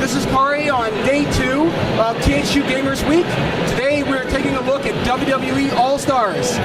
this is Kari on day 2 of THQ Gamers Week. Today we're taking a look at WWE All Stars.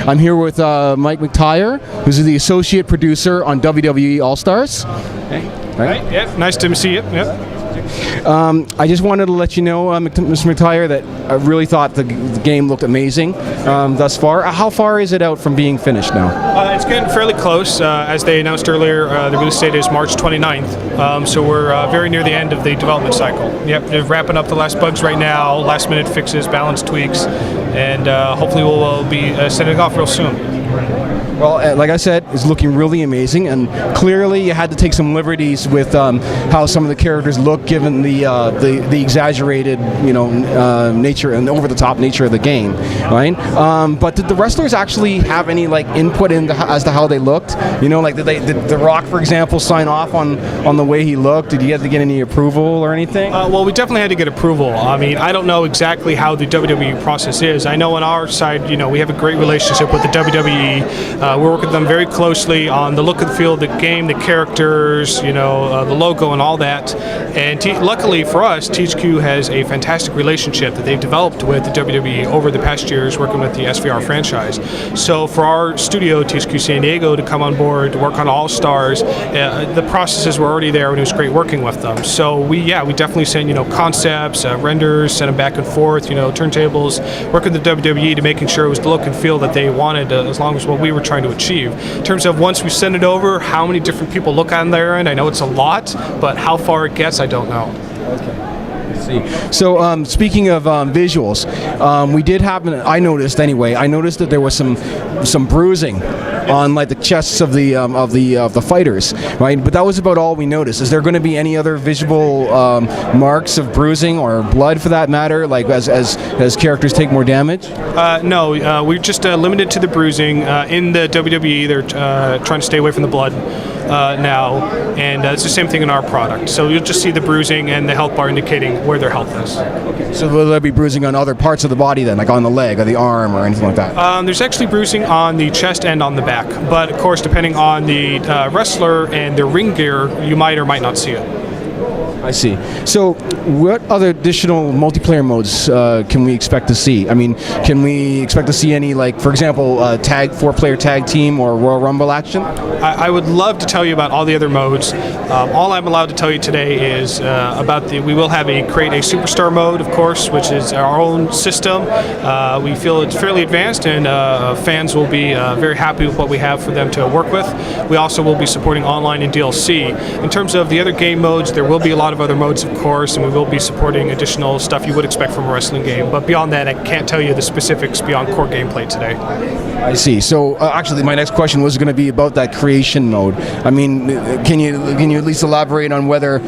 I'm here with Mike McTyre, who's the associate producer on WWE All Stars. Hey. Right? Yeah, nice to see you. Yep. I just wanted to let you know, Mr. McTyre, that I really thought the game looked amazing thus far. How far is it out from being finished now? It's getting fairly close. As they announced earlier, the release date is March 29th, so we're very near the end of the development cycle. Yep, they're wrapping up the last bugs right now, last minute fixes, balance tweaks, and hopefully we'll be sending it off real soon. Well, like I said, it's looking really amazing, and clearly you had to take some liberties with how some of the characters look, given the exaggerated, nature and over-the-top nature of the game, right? But did the wrestlers actually have any input as to how they looked? Did The Rock, for example, sign off on the way he looked? Did he have to get any approval or anything? Well, we definitely had to get approval. I mean, I don't know exactly how the WWE process is. I know on our side, we have a great relationship with the WWE. We're working with them very closely on the look and feel of the game, the characters, the logo and all that. And luckily for us, THQ has a fantastic relationship that they've developed with the WWE over the past years working with the SVR franchise. So for our studio, THQ San Diego, to come on board to work on All Stars, the processes were already there and it was great working with them. So we definitely sent, concepts, renders, sent them back and forth, turntables, working with the WWE to making sure it was the look and feel that they wanted, as long as what we were trying to achieve. In terms of once we send it over, how many different people look on there, and I know it's a lot, but how far it gets, I don't know. Okay. So speaking of visuals, we did have, I noticed that there was some bruising on the chests of the fighters, right? But that was about all we noticed. Is there going to be any other visual marks of bruising or blood, for that matter, as characters take more damage? No, we're just limited to the bruising. In the WWE, they're trying to stay away from the blood now, and it's the same thing in our product. So you'll just see the bruising and the health bar indicating where their health is. Okay. So will there be bruising on other parts of the body then, like on the leg or the arm or anything like that? There's actually bruising on the chest and on the back, but of course, depending on the wrestler and their ring gear, you might or might not see it. I see. So what other additional multiplayer modes can we expect to see? I mean, can we expect to see any, for example, 4-player tag team or Royal Rumble action? I would love to tell you about all the other modes. All I'm allowed to tell you today is we will create a superstar mode, of course, which is our own system. We feel it's fairly advanced, and fans will be very happy with what we have for them to work with. We also will be supporting online and DLC. In terms of the other game modes, there will be a lot of other modes, of course, and we will be supporting additional stuff you would expect from a wrestling game. But beyond that, I can't tell you the specifics beyond core gameplay today. I see. So actually, my next question was going to be about that creation mode. I mean, can you at least elaborate on whether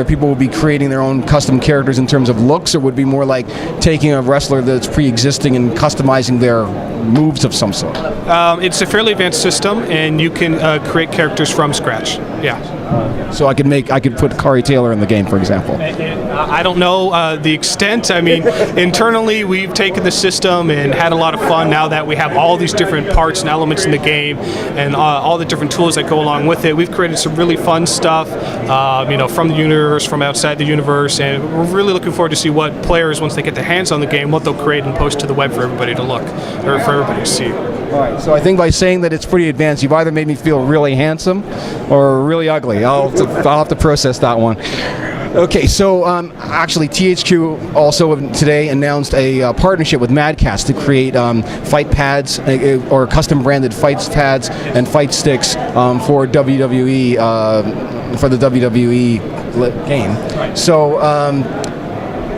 people will be creating their own custom characters in terms of looks, or would it be more like taking a wrestler that's pre-existing and customizing their moves of some sort? It's a fairly advanced system, and you can create characters from scratch. Yeah. So I could put Kari Taylor in the game, for example. I don't know the extent. I mean, internally we've taken the system and had a lot of fun now that we have all these different parts and elements in the game, and all the different tools that go along with it. We've created some really fun stuff, from the universe, from outside the universe, and we're really looking forward to see what players, once they get their hands on the game, what they'll create and post to the web for everybody to look, or for everybody to see. All right, so I think by saying that it's pretty advanced, you've either made me feel really handsome or really ugly. I'll have to process that one. Okay, so actually THQ also today announced a partnership with Madcast to create fight pads or custom branded fights pads and fight sticks for WWE for the WWE game. So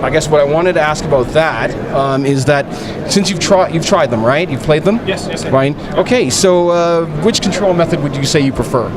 I guess what I wanted to ask about that is that since you've tried them, right? You've played them? Yes, yes. Right. Okay, so which control method would you say you prefer?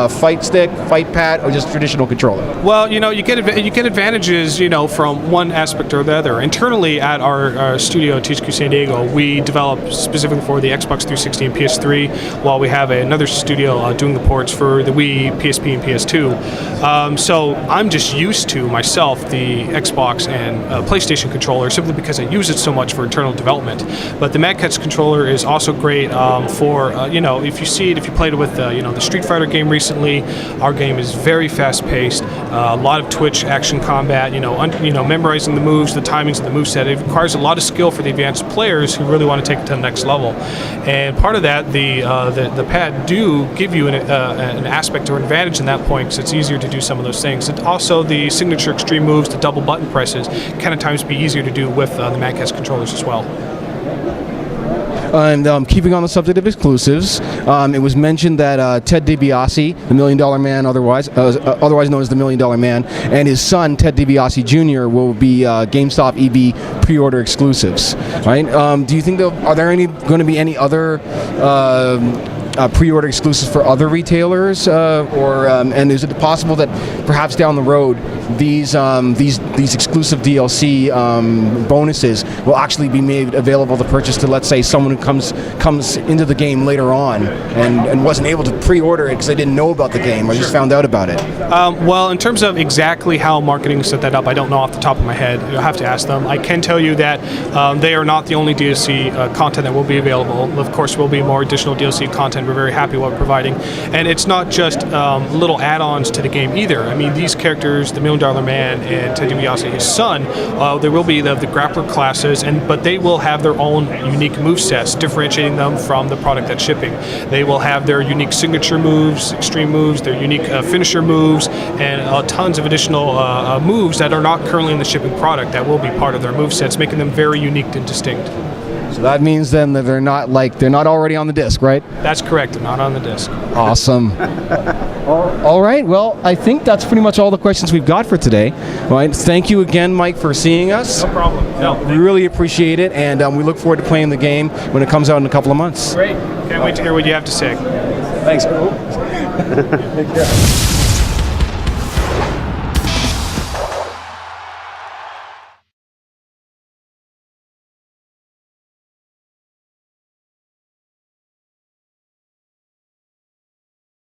Fight stick, fight pad, or just traditional controller? Well, you get advantages, from one aspect or the other. Internally at our studio, THQ San Diego, we develop specifically for the Xbox 360 and PS3, while we have another studio doing the ports for the Wii, PSP, and PS2. So I'm just used to myself the Xbox and PlayStation controller simply because I use it so much for internal development. But the Mad Catz controller is also great for if you played it with the Street Fighter game recently. Our game is very fast-paced, a lot of twitch action combat. Memorizing the moves, the timings of the moveset. It requires a lot of skill for the advanced players who really want to take it to the next level. And part of that, the pad do give you an aspect or an advantage in that point because it's easier to do some of those things. And also the signature extreme moves, the double button presses, can at times be easier to do with the Mad Catz controllers as well. And keeping on the subject of exclusives, it was mentioned that Ted DiBiase, the $1 Million Man, otherwise known as the $1 Million Man, and his son Ted DiBiase Jr. will be GameStop EB pre-order exclusives. Right? Do you think are there going to be any other pre-order exclusives for other retailers, and is it possible that perhaps down the road these exclusive DLC bonuses will actually be made available to purchase to, let's say, someone who comes into the game later on and wasn't able to pre-order it because they didn't know about the game or just found out about it? Well, in terms of exactly how marketing set that up, I don't know off the top of my head. You'll have to ask them. I can tell you that they are not the only DLC content that will be available. Of course, there will be more additional DLC content. We're very happy what we're providing. And it's not just little add-ons to the game either. I mean, these characters, the $1 Million Man and Ted DiBiase, his son, there will be the grappler classes, but they will have their own unique movesets, differentiating them from the product that's shipping. They will have their unique signature moves, extreme moves, their unique finisher moves, and tons of additional moves that are not currently in the shipping product that will be part of their movesets, making them very unique and distinct. So that means then that they're not already on the disc, right? That's correct. They're not on the disc. Awesome. All right. Well, I think that's pretty much all the questions we've got for today. All right. Thank you again, Mike, for seeing us. No problem. No, we really appreciate it, and we look forward to playing the game when it comes out in a couple of months. Great. Can't wait to hear what you have to say. Thanks. Take care.